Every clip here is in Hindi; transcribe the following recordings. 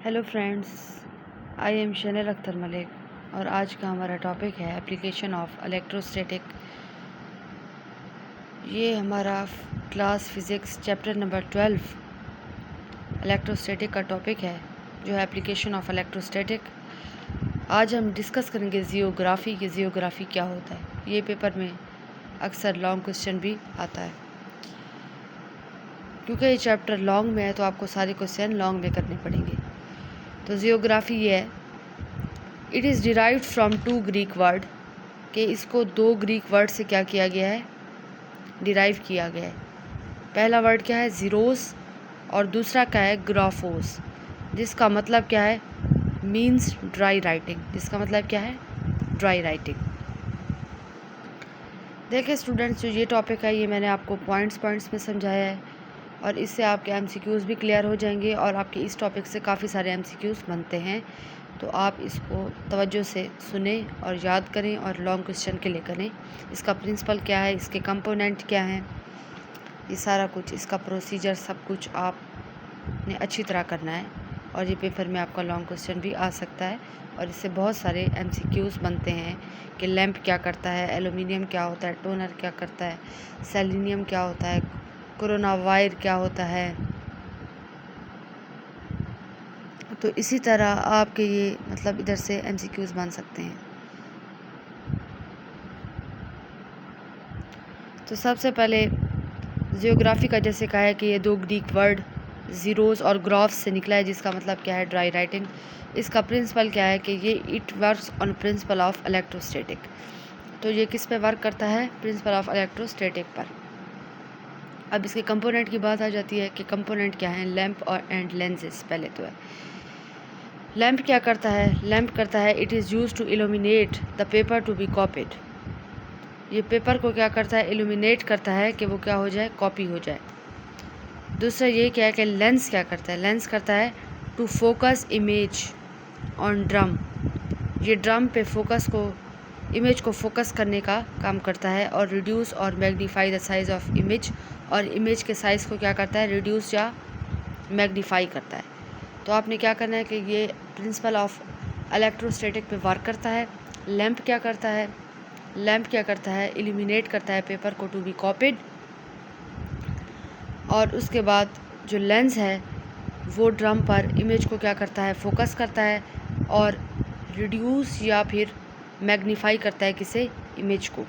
Hello friends, I am Shanal Akhtar Malik और आज का हमारा टॉपिक है एप्लीकेशन ऑफ इलेक्ट्रोस्टैटिक। ये हमारा class physics chapter number 12 electrostatic का टॉपिक है, जो है एप्लीकेशन ऑफ इलेक्ट्रोस्टैटिक। आज हम डिस्कस करेंगे जियोग्राफ़ी की जियोग्राफ़ी क्या होता है। ये पेपर में अक्सर लॉन्ग क्वेश्चन भी आता है। क्योंकि ये चैप्टर लॉन्ग में है तो आपको सारे क्वेश्चन लॉन्ग में करने पड़ेंगे। तो जियोग्राफ़ी ये है, it is derived from 2 Greek word, कि इसको 2 ग्रीक वर्ड से क्या किया गया है, डिराइव किया गया है। पहला वर्ड क्या है, ज़ीरोस, और दूसरा क्या है, ग्राफोस, जिसका मतलब क्या है, मीन्स ड्राई राइटिंग। जिसका मतलब क्या है, ड्राई राइटिंग। देखिए स्टूडेंट्स, जो ये टॉपिक है ये मैंने आपको पॉइंट्स में समझाया है और इससे आपके एमसीक्यूज़ भी क्लियर हो जाएंगे और आपके इस टॉपिक से काफ़ी सारे एमसीक्यूज़ बनते हैं। तो आप इसको तवज्जो से सुने और याद करें और लॉन्ग क्वेश्चन के लिए करें। इसका प्रिंसिपल क्या है, इसके कंपोनेंट क्या हैं, ये सारा कुछ, इसका प्रोसीजर, सब कुछ आपने अच्छी तरह करना है। और ये पेपर में आपका लॉन्ग क्वेश्चन भी आ सकता है और इससे बहुत सारे एमसीक्यूज़ बनते हैं कि लैंप क्या करता है, एल्युमिनियम क्या होता है, टोनर क्या करता है, सेलेनियम क्या होता है, कोरोना वायर क्या होता है। तो इसी तरह आपके ये मतलब इधर से एमसीक्यूज़ बन सकते हैं। तो सबसे पहले जियोग्राफी का जैसे कहा है कि ये 2 ग्रीक वर्ड ज़ीरोस और ग्राफ्स से निकला है, जिसका मतलब क्या है, ड्राई राइटिंग। इसका प्रिंसिपल क्या है कि ये it works on principle of electrostatic. तो ये किस पे वर्क करता है, प्रिंसिपल ऑफ इलेक्ट्रोस्टैटिक पर। अब इसके कंपोनेंट की बात आ जाती है कि कंपोनेंट क्या है, लैंप और एंड लेंसेज। पहले तो है लैंप क्या करता है, लैंप करता है it is use to illuminate the paper to be copied. ये पेपर को क्या करता है, इल्यूमिनेट करता है कि वो क्या हो जाए, कॉपी हो जाए। दूसरा ये क्या है कि लेंस क्या करता है, लेंस करता है to focus image on drum. ये ड्रम पे फोकस को, इमेज को फोकस करने का काम करता है। और reduce or magnify the size of image, और इमेज के साइज़ को क्या करता है, रिड्यूस या मैग्नीफाई करता है। तो आपने क्या करना है कि ये प्रिंसिपल ऑफ इलेक्ट्रोस्टैटिक पे वर्क करता है। लैंप क्या करता है, लैंप क्या करता है, इल्यूमिनेट करता है पेपर को टू बी कॉपीड। और उसके बाद जो लेंस है वो ड्रम पर इमेज को क्या करता है, फोकस करता है और रिड्यूस या फिर मैग्नीफाई करता है किसे, इमेज को।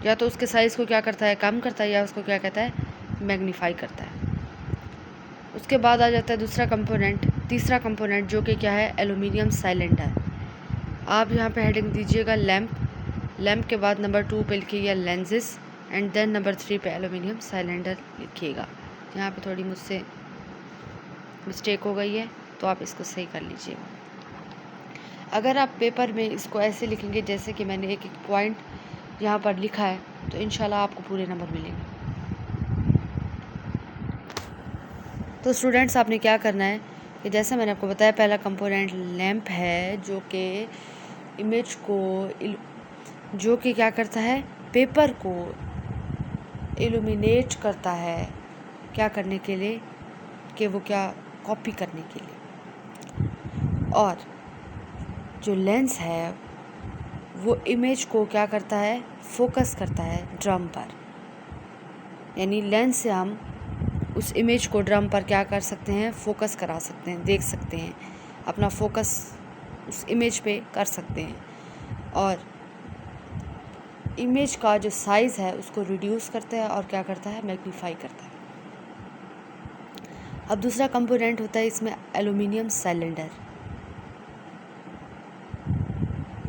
या तो उसके साइज़ को क्या करता है, कम करता है, या उसको क्या कहता है, मैग्नीफाई करता है। उसके बाद आ जाता है दूसरा कंपोनेंट, तीसरा कंपोनेंट, जो कि क्या है, एल्युमिनियम सिलेंडर। आप यहाँ पे हेडिंग दीजिएगा लैंप, लैंप के बाद नंबर 2 पे लिखिएगा लेंसेज, एंड देन नंबर 3 पे एल्युमिनियम सिलेंडर लिखिएगा। यहाँ पे थोड़ी मुझसे मिस्टेक हो गई है तो आप इसको सही कर लीजिएगा। अगर आप पेपर में इसको ऐसे लिखेंगे जैसे कि मैंने एक एक पॉइंट यहाँ पर लिखा है, तो इंशाल्लाह आपको पूरे नंबर मिलेंगे। तो स्टूडेंट्स, आपने क्या करना है कि जैसे मैंने आपको बताया, पहला कंपोनेंट लैंप है, जो कि इमेज को, जो कि क्या करता है, पेपर को इल्यूमिनेट करता है, क्या करने के लिए, कि वो क्या, कॉपी करने के लिए। और जो लेंस है वो इमेज को क्या करता है, फोकस करता है ड्रम पर। यानी लेंस से हम उस इमेज को ड्रम पर क्या कर सकते हैं, फोकस करा सकते हैं, देख सकते हैं, अपना फोकस उस इमेज पे कर सकते हैं। और इमेज का जो साइज़ है उसको रिड्यूस करता है और क्या करता है, मैग्नीफाई करता है। अब दूसरा कंपोनेंट होता है इसमें एल्युमिनियम सिलेंडर।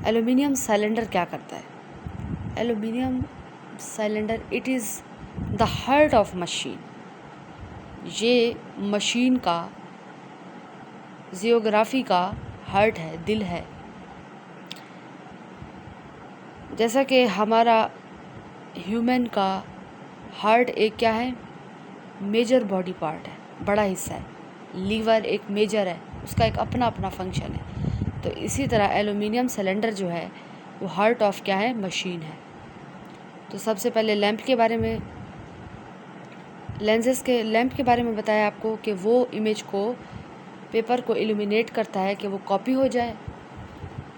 एल्युमिनियम सिलेंडर क्या करता है, aluminium cylinder, it is the heart of machine. ये मशीन का, जियोग्राफी का हार्ट है, दिल है। जैसा कि हमारा ह्यूमन का हार्ट एक क्या है, मेजर बॉडी पार्ट है, बड़ा हिस्सा है। लीवर एक मेजर है, उसका एक अपना अपना फंक्शन है। तो इसी तरह एल्युमिनियम सिलेंडर जो है वो हार्ट ऑफ क्या है, मशीन है। तो सबसे पहले लैंप के बारे में, लैंप के बारे में बताया आपको कि वो इमेज को पेपर को इल्यूमिनेट करता है कि वो कॉपी हो जाए,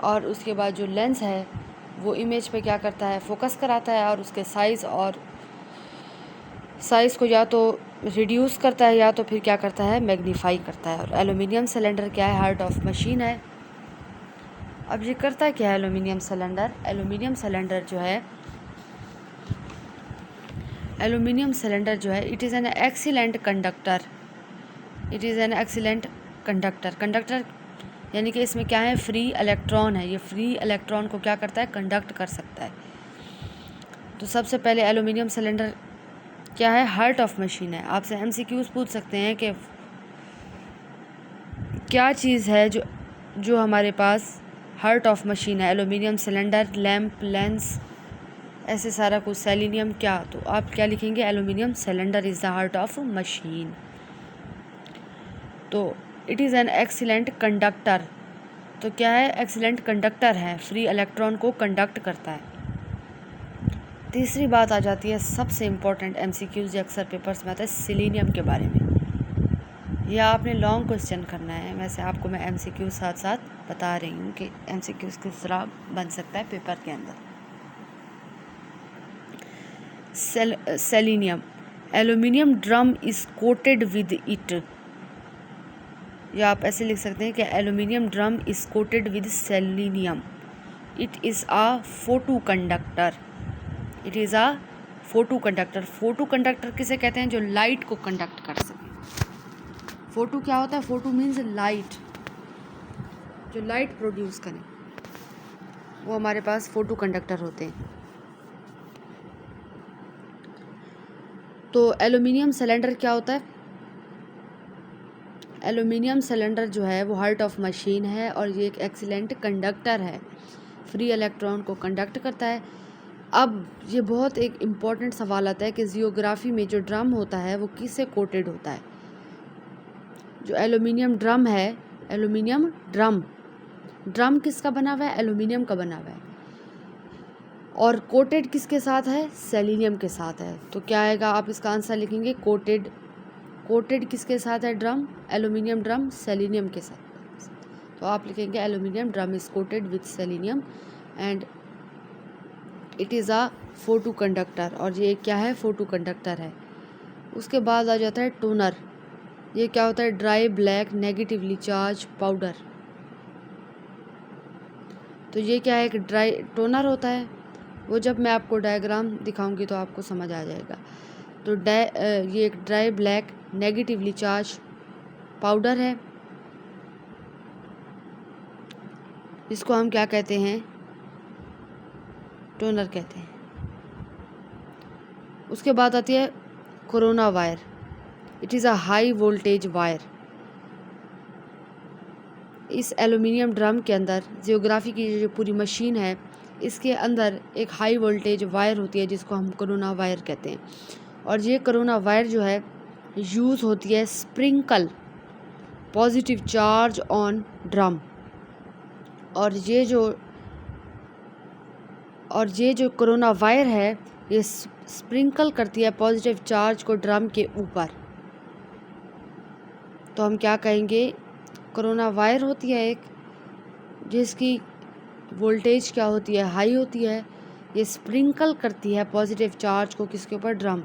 और उसके बाद जो लेंस है वो इमेज पे क्या करता है, फोकस कराता है और उसके साइज़ को या तो रिड्यूस करता है या तो फिर क्या करता है, मैग्नीफाई करता है। और एलुमिनियम सिलेंडर क्या है, हार्ट ऑफ मशीन है। अब ये करता क्या है एलुमिनियम सिलेंडर? एलुमिनियम सिलेंडर जो है it is an excellent conductor. Conductor यानी कि इसमें क्या है, फ्री इलेक्ट्रॉन है। ये फ्री इलेक्ट्रॉन को क्या करता है, कंडक्ट कर सकता है। तो सबसे पहले एलुमिनियम सिलेंडर क्या है, हार्ट ऑफ मशीन है। आपसे एमसीक्यूज पूछ सकते हैं कि क्या चीज़ है जो हमारे पास हार्ट ऑफ मशीन है, एलुमिनियम सिलेंडर, लैंप, लेंस, ऐसे सारा कुछ, सेलेनियम, क्या? तो आप क्या लिखेंगे, aluminium cylinder is the heart of machine. तो it is an excellent conductor. तो क्या है, एक्सीलेंट कंडक्टर है, फ्री इलेक्ट्रॉन को कंडक्ट करता है। तीसरी बात आ जाती है सबसे इम्पोर्टेंट एमसीक्यूज जो अक्सर पेपर्स में आता है, सिलीनियम के बारे में। यह आपने लॉन्ग क्वेश्चन करना है। वैसे आपको मैं एमसीक्यूज साथ साथ बता रही हूँ कि एमसीक्यूज किस तरह बन सकता है पेपर के अंदर। Selenium, aluminium drum is coated with it, या आप ऐसे लिख सकते हैं कि aluminium drum is coated with selenium. It is a photo conductor. Photo conductor किसे कहते हैं, जो लाइट को कंडक्ट कर सके। फोटो क्या होता है, फोटो मीन्स लाइट, जो लाइट प्रोड्यूस करें, वो हमारे पास फोटो कंडक्टर होते हैं। तो एल्यूमिनियम सिलेंडर क्या होता है, एल्यूमिनियम सिलेंडर जो है वो हार्ट ऑफ मशीन है और ये एक एक्सीलेंट कंडक्टर है, फ्री इलेक्ट्रॉन को कंडक्ट करता है। अब ये बहुत एक इम्पॉर्टेंट सवाल आता है कि जियोग्राफी में जो ड्रम होता है वो किससे कोटेड होता है। जो एल्यूमिनियम ड्रम है, एल्यूमिनियम ड्रम किसका बना हुआ है, एल्यूमिनियम का बना हुआ है, और कोटेड किसके साथ है, सेलेनियम के साथ है। तो क्या आएगा, आप इसका आंसर लिखेंगे कोटेड किसके साथ है, ड्रम, एल्यूमिनियम ड्रम सेलेनियम के साथ। तो आप लिखेंगे aluminium drum is coated with selenium and it is a photo conductor, और ये क्या है, फोटो कंडक्टर है। उसके बाद आ जाता है टोनर। ये क्या होता है, dry black negatively charge powder. तो ये क्या है, एक ड्राई टोनर होता है, वो जब मैं आपको डायग्राम दिखाऊंगी तो आपको समझ आ जाएगा। तो ये एक dry black negatively charge powder है, इसको हम क्या कहते हैं, टोनर कहते हैं। उसके बाद आती है corona wire. It is a high voltage wire. इस एल्यूमिनियम ड्रम के अंदर जियोग्राफी की जो पूरी मशीन है, इसके अंदर एक हाई वोल्टेज वायर होती है जिसको हम कोरोना वायर कहते हैं। और ये कोरोना वायर जो है यूज़ होती है sprinkle positive charge on drum. और ये जो कोरोना वायर है ये स्प्रिंकल करती है पॉजिटिव चार्ज को ड्रम के ऊपर। तो हम क्या कहेंगे, कोरोना वायर होती है एक, जिसकी वोल्टेज क्या होती है, हाई होती है। ये स्प्रिंकल करती है पॉजिटिव चार्ज को किसके ऊपर, ड्रम।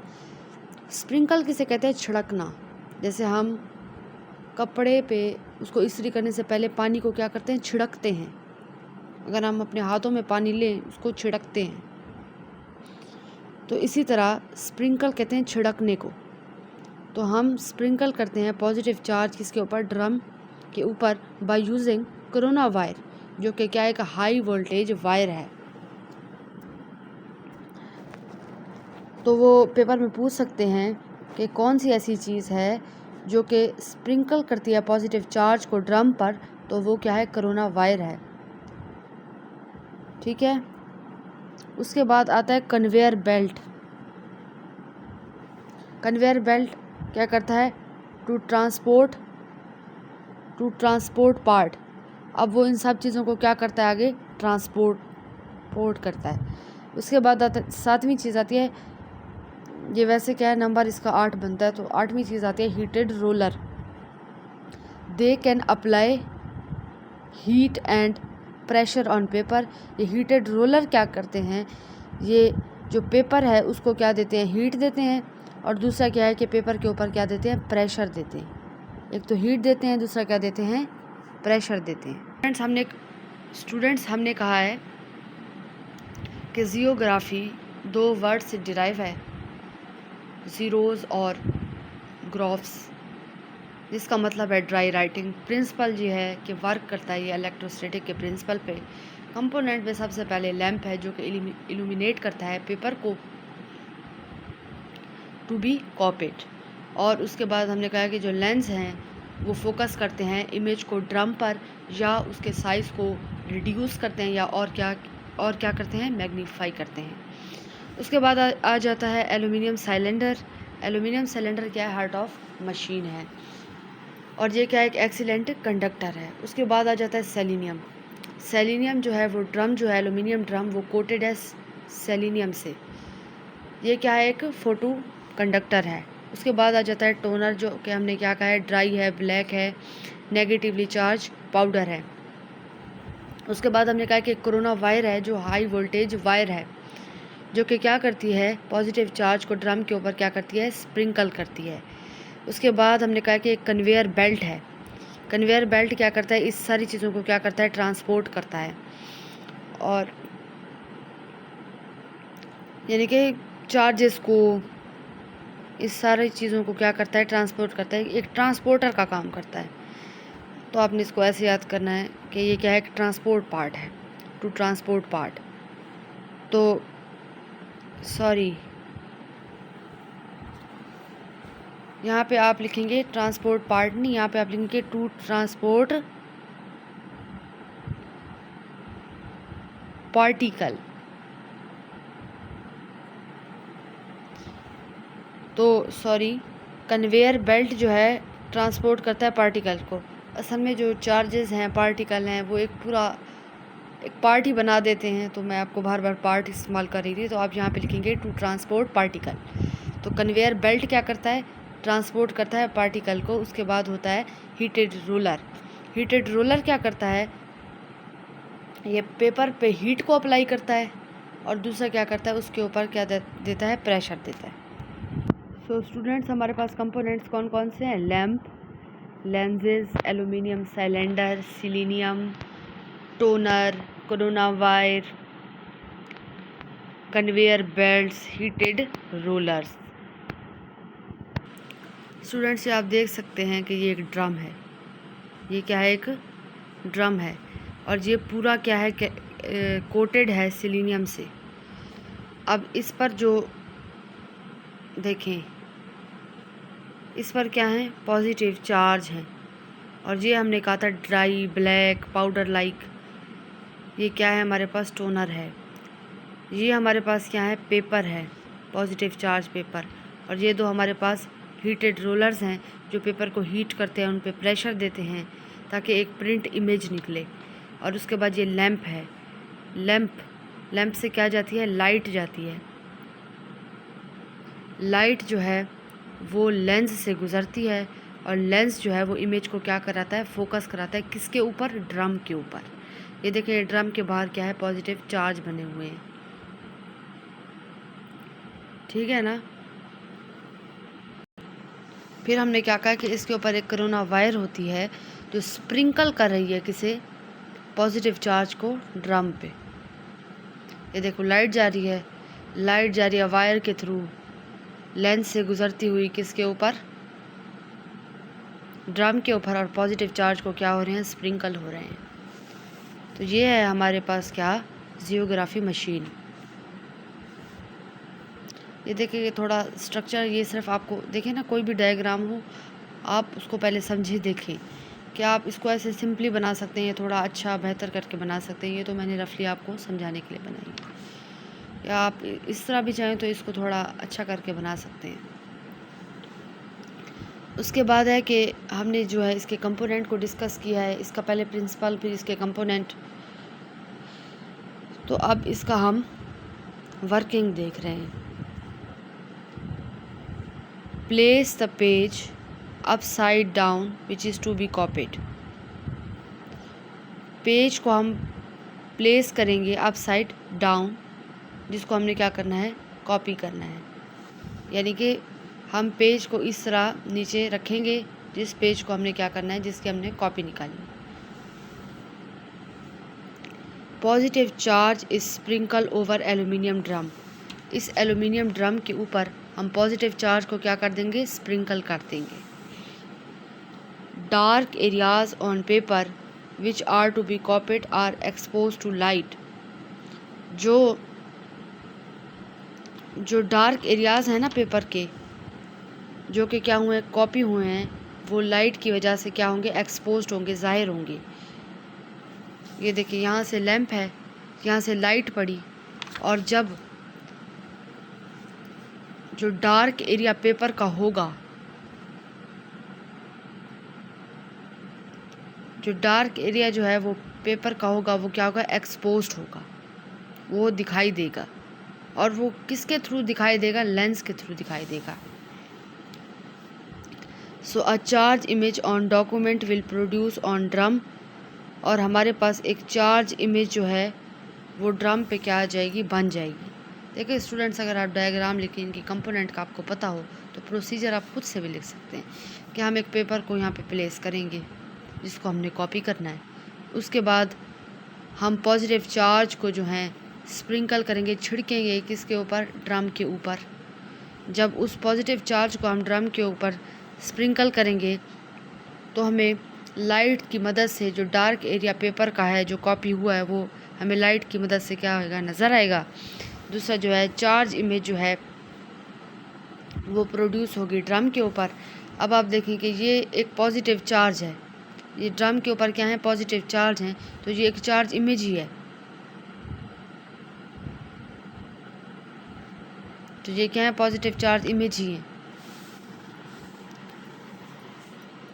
स्प्रिंकल किसे कहते हैं, छिड़कना। जैसे हम कपड़े पे उसको इस्त्री करने से पहले पानी को क्या करते हैं, छिड़कते हैं। अगर हम अपने हाथों में पानी लें उसको छिड़कते हैं। तो इसी तरह स्प्रिंकल कहते हैं छिड़कने को। तो हम स्प्रिंकल करते हैं पॉजिटिव चार्ज किसके ऊपर, ड्रम के ऊपर, बाय यूजिंग कोरोना वायर, जो कि क्या एक हाई वोल्टेज वायर है। तो वो पेपर में पूछ सकते हैं कि कौन सी ऐसी चीज़ है जो कि स्प्रिंकल करती है पॉजिटिव चार्ज को ड्रम पर, तो वो क्या है, कोरोना वायर है। ठीक है। उसके बाद आता है कन्वेयर बेल्ट। कन्वेयर बेल्ट क्या करता है, टू ट्रांसपोर्ट पार्ट। अब वो इन सब चीज़ों को क्या करता है, आगे ट्रांसपोर्ट करता है। उसके बाद आता 7वीं चीज़ आती है, ये वैसे क्या है नंबर इसका 8 बनता है, तो 8वीं चीज़ आती है heated roller. They can apply heat and pressure on paper. ये हीटेड रोलर क्या करते हैं, ये जो पेपर है उसको क्या देते हैं, हीट देते हैं, और दूसरा क्या है कि पेपर के ऊपर क्या देते हैं, प्रेशर देते हैं। एक तो हीट देते हैं, दूसरा क्या देते हैं, प्रेशर देते हैं। स्टूडेंट्स हमने कहा है कि जियोग्राफी 2 वर्ड से डिराइव है, ज़ीरोज़ और ग्राफ्स, जिसका मतलब है ड्राई राइटिंग। प्रिंसिपल ये है कि वर्क करता है ये इलेक्ट्रोस्टैटिक के प्रिंसिपल पे। कंपोनेंट में सबसे पहले लैंप है जो कि इल्यूमिनेट करता है पेपर को टू बी कॉपीड, और उसके बाद हमने कहा कि जो लेंस हैं वो फोकस करते हैं इमेज को ड्रम पर, या उसके साइज़ को रिड्यूस करते हैं, या और क्या करते हैं, मैग्नीफाई करते हैं। उसके बाद आ जाता है एल्यूमिनियम सिलेंडर। एल्यूमिनियम सिलेंडर क्या है, हार्ट ऑफ मशीन है, और ये क्या है, एक एक्सीलेंट कंडक्टर है। उसके बाद आ जाता है सेलेनियम। सेलेनियम जो है वो ड्रम जो है, एल्यूमिनियम ड्रम, वो कोटेड है सेलेनियम से। ये क्या है, एक फोटो कंडक्टर है। उसके बाद आ जाता है टोनर, जो कि हमने क्या कहा है, ड्राई है, ब्लैक है, नेगेटिवली चार्ज पाउडर है। उसके बाद हमने कहा कि कोरोना वायर है जो हाई वोल्टेज वायर है, जो कि क्या करती है, पॉजिटिव चार्ज को ड्रम के ऊपर क्या करती है, स्प्रिंकल करती है। उसके बाद हमने कहा कि एक कन्वेयर बेल्ट है। कन्वेयर बेल्ट क्या करता है, इस सारी चीज़ों को क्या करता है, ट्रांसपोर्ट करता है, और यानी कि चार्जेस को, इस सारी चीज़ों को क्या करता है, ट्रांसपोर्ट करता है, एक ट्रांसपोर्टर का काम करता है। तो आपने इसको ऐसे याद करना है कि ये क्या है, एक ट्रांसपोर्ट पार्ट है, टू ट्रांसपोर्ट पार्ट। तो सॉरी, यहाँ पे आप लिखेंगे ट्रांसपोर्ट पार्ट नहीं, यहाँ पे आप लिखेंगे टू ट्रांसपोर्ट पार्टिकल। तो सॉरी, कन्वेयर बेल्ट जो है ट्रांसपोर्ट करता है पार्टिकल को। असल में जो चार्जेस हैं, पार्टिकल हैं, वो एक पूरा एक पार्ट ही बना देते हैं, तो मैं आपको बार बार पार्ट इस्तेमाल कर रही थी, तो आप यहाँ पे लिखेंगे टू ट्रांसपोर्ट पार्टिकल। तो कन्वेयर बेल्ट क्या करता है, ट्रांसपोर्ट करता है पार्टिकल को। उसके बाद होता है हीटेड रोलर। हीटेड रोलर क्या करता है, ये पेपर पे हीट को अप्लाई करता है, और दूसरा क्या करता है, उसके ऊपर क्या देता है, प्रेशर देता है। सो स्टूडेंट्स, हमारे पास कंपोनेंट्स कौन कौन से हैं, lamp, Lenz's, aluminium cylinder, selenium, toner, corona wire, conveyor belts, heated rollers. Students, ये आप देख सकते हैं कि ये एक ड्रम है, ये क्या है, एक ड्रम है, और ये पूरा क्या है, कोटेड है सिलीनियम से। अब इस पर जो देखें, इस पर क्या है, पॉजिटिव चार्ज है, और ये हमने कहा था ड्राई, ब्लैक, पाउडर लाइक। ये क्या है, हमारे पास टोनर है। ये हमारे पास क्या है, पेपर है, पॉजिटिव चार्ज पेपर, और ये दो हमारे पास हीटेड रोलर्स हैं जो पेपर को हीट करते हैं, उन पे प्रेशर देते हैं ताकि एक प्रिंट इमेज निकले। और उसके बाद ये लैंप है। लैंप से क्या जाती है, लाइट जाती है। लाइट जो है वो लेंस से गुज़रती है, और लेंस जो है वो इमेज को क्या कराता है, फोकस कराता है, किसके ऊपर, ड्रम के ऊपर। ये देखिए, ड्रम के बाहर क्या है, पॉजिटिव चार्ज बने हुए हैं, ठीक है ना। फिर हमने क्या कहा कि इसके ऊपर एक कोरोना वायर होती है जो स्प्रिंकल कर रही है किसे, पॉजिटिव चार्ज को ड्रम पे। ये देखो, लाइट जा रही है वायर के थ्रू, लेंस से गुजरती हुई, किसके ऊपर, ड्रम के ऊपर, और पॉजिटिव चार्ज को क्या हो रहे हैं, स्प्रिंकल हो रहे हैं। तो ये है हमारे पास क्या, जियोग्राफी मशीन। ये देखिए, थोड़ा स्ट्रक्चर, ये सिर्फ आपको देखें ना, कोई भी डायग्राम हो आप उसको पहले समझे, देखें कि आप इसको ऐसे सिंपली बना सकते हैं, थोड़ा अच्छा बेहतर करके बना सकते हैं। ये तो मैंने रफली आपको समझाने के लिए बनाई है, या आप इस तरह भी चाहें तो इसको थोड़ा अच्छा करके बना सकते हैं। उसके बाद है कि हमने जो है इसके कंपोनेंट को डिस्कस किया है, इसका पहले प्रिंसिपल, फिर इसके कंपोनेंट। तो अब इसका हम वर्किंग देख रहे हैं। Place the page upside down which is to be copied। Page को हम प्लेस करेंगे अपसाइड डाउन, जिसको हमने क्या करना है, कॉपी करना है। यानी कि हम पेज को इस तरह नीचे रखेंगे जिस पेज को हमने क्या करना है, जिसकी हमने कॉपी निकालनी है। Positive charge is sprinkle over aluminium drum. इस एल्यूमिनियम ड्रम के ऊपर हम पॉजिटिव चार्ज को क्या कर देंगे, स्प्रिंकल कर देंगे। Dark areas on paper which are to be copied are expose to light. जो डार्क एरियाज हैं ना पेपर के, जो कि क्या हुए, कॉपी हुए हैं, वो लाइट की वजह से क्या होंगे, एक्सपोज होंगे, ज़ाहिर होंगे। ये देखिए यहाँ से लैंप है, यहाँ से लाइट पड़ी, और जब जो डार्क एरिया पेपर का होगा, जो डार्क एरिया जो है वो पेपर का होगा, वो क्या होगा, एक्सपोज्ड होगा, वो दिखाई देगा। और वो किसके थ्रू दिखाई देगा, लेंस के थ्रू दिखाई देगा। So a charge image on document will produce on drum. और हमारे पास एक चार्ज इमेज जो है वो ड्रम पे क्या आ जाएगी, बन जाएगी। देखिए स्टूडेंट्स, अगर आप डायग्राम लिखें इनकी कंपोनेंट का आपको पता हो तो प्रोसीजर आप खुद से भी लिख सकते हैं कि हम एक पेपर को यहाँ पे प्लेस करेंगे जिसको हमने कॉपी करना है। उसके बाद हम पॉजिटिव चार्ज को जो है स्प्रिंकल करेंगे, छिड़केंगे किसके ऊपर, ड्रम के ऊपर। जब उस पॉजिटिव चार्ज को हम ड्रम के ऊपर स्प्रिंकल करेंगे तो हमें लाइट की मदद से जो डार्क एरिया पेपर का है, जो कॉपी हुआ है, वो हमें लाइट की मदद से क्या होगा, नज़र आएगा। दूसरा जो है चार्ज इमेज जो है वो प्रोड्यूस होगी ड्रम के ऊपर। अब आप देखें कि ये एक पॉजिटिव चार्ज है, ये ड्रम के ऊपर क्या है, पॉजिटिव चार्ज हैं, तो ये एक चार्ज इमेज ही है। तो ये क्या है, पॉजिटिव चार्ज इमेज ही है।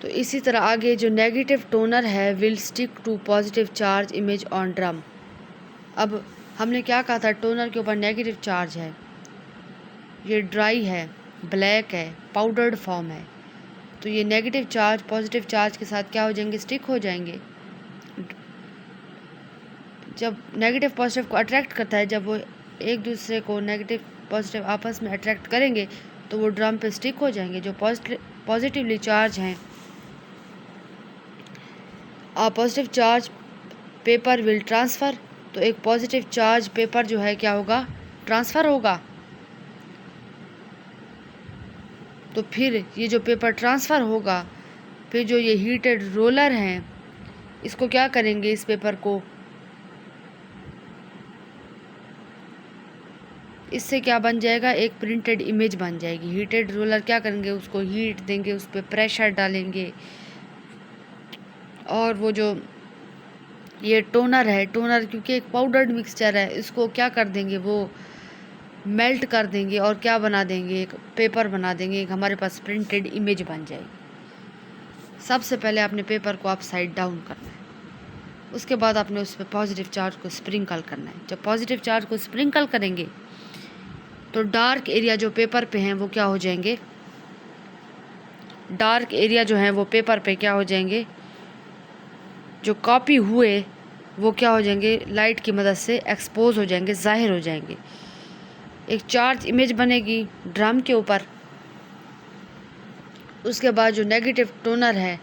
तो इसी तरह आगे जो नेगेटिव टोनर है will stick to positive charge image on drum. अब हमने क्या कहा था, टोनर के ऊपर नेगेटिव चार्ज है, ये ड्राई है, ब्लैक है, पाउडर्ड फॉर्म है, तो ये नेगेटिव चार्ज पॉजिटिव चार्ज के साथ क्या हो जाएंगे, स्टिक हो जाएंगे। जब नेगेटिव पॉजिटिव को अट्रैक्ट करता है, जब वो एक दूसरे को नेगेटिव पॉजिटिव आपस में अट्रैक्ट करेंगे तो वो ड्रम पे स्टिक हो जाएंगे। जो पॉजिटिवली चार्ज हैं, positive charge paper will transfer, तो एक पॉजिटिव चार्ज पेपर जो है क्या होगा, ट्रांसफ़र होगा। तो फिर ये जो पेपर ट्रांसफ़र होगा, फिर जो ये हीटेड रोलर हैं इसको क्या करेंगे, इस पेपर को, इससे क्या बन जाएगा, एक प्रिंटेड इमेज बन जाएगी। हीटेड रोलर क्या करेंगे, उसको हीट देंगे, उस पर प्रेशर डालेंगे, और वो जो ये टोनर है, टोनर क्योंकि एक पाउडर्ड मिक्सचर है, इसको क्या कर देंगे, वो मेल्ट कर देंगे और क्या बना देंगे, एक पेपर बना देंगे, एक हमारे पास प्रिंटेड इमेज बन जाएगी। सबसे पहले आपने पेपर को अपसाइड डाउन करना है, उसके बाद आपने उस पर पॉजिटिव चार्ज को स्प्रिंकल करना है। जब पॉजिटिव चार्ज को स्प्रिंकल करेंगे तो डार्क एरिया जो पेपर पे हैं वो क्या हो जाएंगे, डार्क एरिया जो हैं वो पेपर पे क्या हो जाएंगे, जो कॉपी हुए वो क्या हो जाएंगे, लाइट की मदद से एक्सपोज हो जाएंगे, ज़ाहिर हो जाएंगे। एक चार्ज इमेज बनेगी ड्रम के ऊपर। उसके बाद जो नेगेटिव टोनर है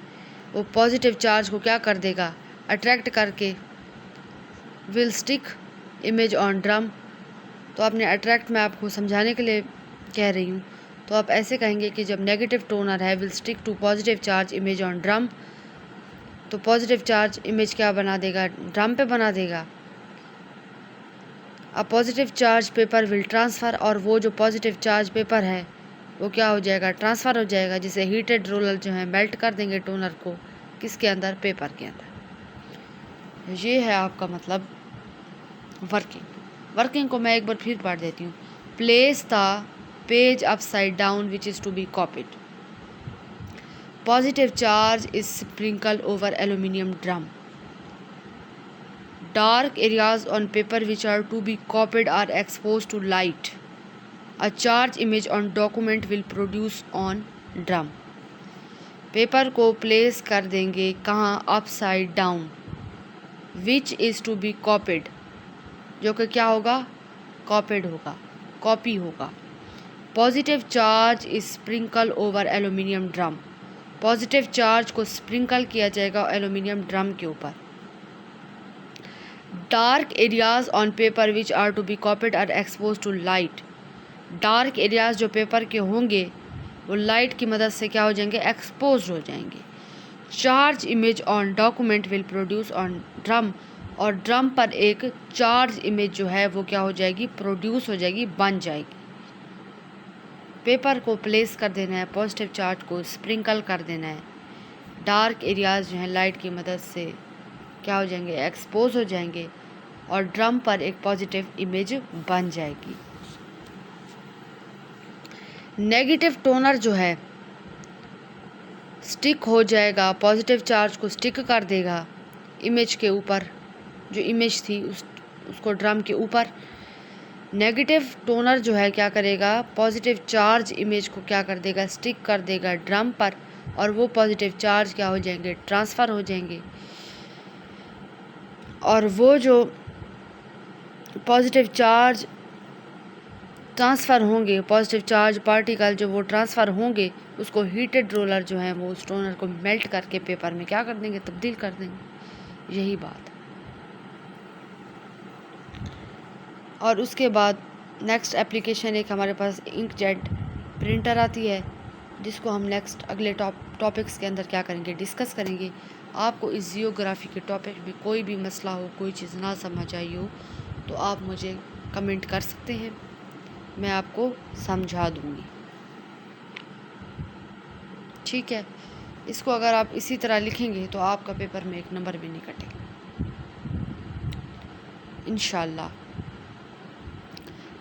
वो पॉजिटिव चार्ज को क्या कर देगा, अट्रैक्ट करके will stick image on drum. तो आपने अट्रैक्ट में आपको समझाने के लिए कह रही हूँ, तो आप ऐसे कहेंगे कि जब नेगेटिव टोनर है will stick to positive charge image on drum, तो पॉजिटिव चार्ज इमेज क्या बना देगा, ड्रम पे बना देगा। अब positive charge paper will transfer, और वो जो पॉजिटिव चार्ज पेपर है वो क्या हो जाएगा, ट्रांसफ़र हो जाएगा, जिसे हीटेड रोलर जो है मेल्ट कर देंगे टोनर को, किसके अंदर, पेपर के अंदर। ये है आपका मतलब वर्किंग को मैं एक बार फिर पढ़ देती हूँ। Place the page upside down which is to be copied. Positive charge is sprinkled over aluminium drum. Dark areas on paper which are to be copied are exposed to light. A charge image on document will produce on drum. Paper को प्लेस कर देंगे कहाँ, upside down, which is to be copied, जो कि क्या होगा, कॉपीड होगा, कॉपी होगा। Positive charge is sprinkle over aluminium drum, positive charge को स्प्रिंकल किया जाएगा एल्यूमिनियम ड्रम के ऊपर। Dark areas on paper which are to be copied are expose to light, dark areas जो पेपर के होंगे वो लाइट की मदद से क्या हो जाएंगे, एक्सपोज हो जाएंगे। Charge image on document will produce on drum, और ड्रम पर एक चार्ज इमेज जो है वो क्या हो जाएगी, प्रोड्यूस हो जाएगी, बन जाएगी। पेपर को प्लेस कर देना है, पॉजिटिव चार्ज को स्प्रिंकल कर देना है, डार्क एरियाज जो हैं लाइट की मदद से क्या हो जाएंगे, एक्सपोज हो जाएंगे, और ड्रम पर एक पॉजिटिव इमेज बन जाएगी। नेगेटिव टोनर जो है स्टिक हो जाएगा, पॉजिटिव चार्ज को स्टिक कर देगा इमेज के ऊपर, जो इमेज थी उसको ड्रम के ऊपर। नेगेटिव टोनर जो है क्या करेगा, पॉजिटिव चार्ज इमेज को क्या कर देगा, स्टिक कर देगा ड्रम पर, और वो पॉजिटिव चार्ज क्या हो जाएंगे, ट्रांसफ़र हो जाएंगे, और वो जो पॉजिटिव चार्ज ट्रांसफ़र होंगे, पॉजिटिव चार्ज पार्टिकल जो वो ट्रांसफ़र होंगे, उसको हीटेड रोलर जो है वो उस टोनर को मेल्ट करके पेपर में क्या कर देंगे, तब्दील कर देंगे। यही बात है। और उसके बाद नेक्स्ट एप्लीकेशन एक हमारे पास इंकजेट प्रिंटर आती है, जिसको हम नेक्स्ट अगले टॉपिक्स के अंदर क्या करेंगे, डिस्कस करेंगे। आपको इस जियोग्राफी के टॉपिक में कोई भी मसला हो, कोई चीज़ ना समझ आई हो, तो आप मुझे कमेंट कर सकते हैं, मैं आपको समझा दूँगी। ठीक है, इसको अगर आप इसी तरह लिखेंगे तो आपका पेपर में एक नंबर भी नहीं कटेगा इंशाल्लाह।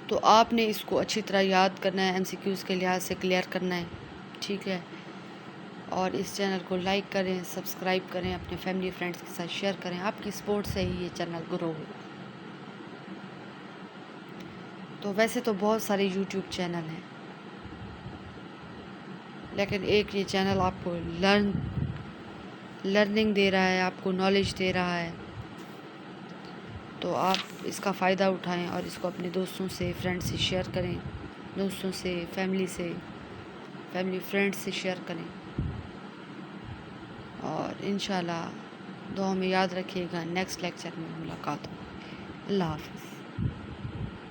तो आपने इसको अच्छी तरह याद करना है, एमसीक्यूज़ के लिहाज से क्लियर करना है। ठीक है, और इस चैनल को लाइक करें, सब्सक्राइब करें, अपने फैमिली फ्रेंड्स के साथ शेयर करें। आपकी सपोर्ट से ही ये चैनल ग्रो होगा। तो वैसे तो बहुत सारे यूट्यूब चैनल हैं, लेकिन एक ये चैनल आपको लर्निंग दे रहा है, आपको नॉलेज दे रहा है, तो आप इसका फ़ायदा उठाएं और इसको अपने दोस्तों से, फ्रेंड्स से शेयर करें, दोस्तों से, फैमिली फ्रेंड्स से शेयर करें, और इंशाल्लाह दुआ में याद रखिएगा। नेक्स्ट लेक्चर में मुलाकात होगी। अल्लाह हाफ़िज़।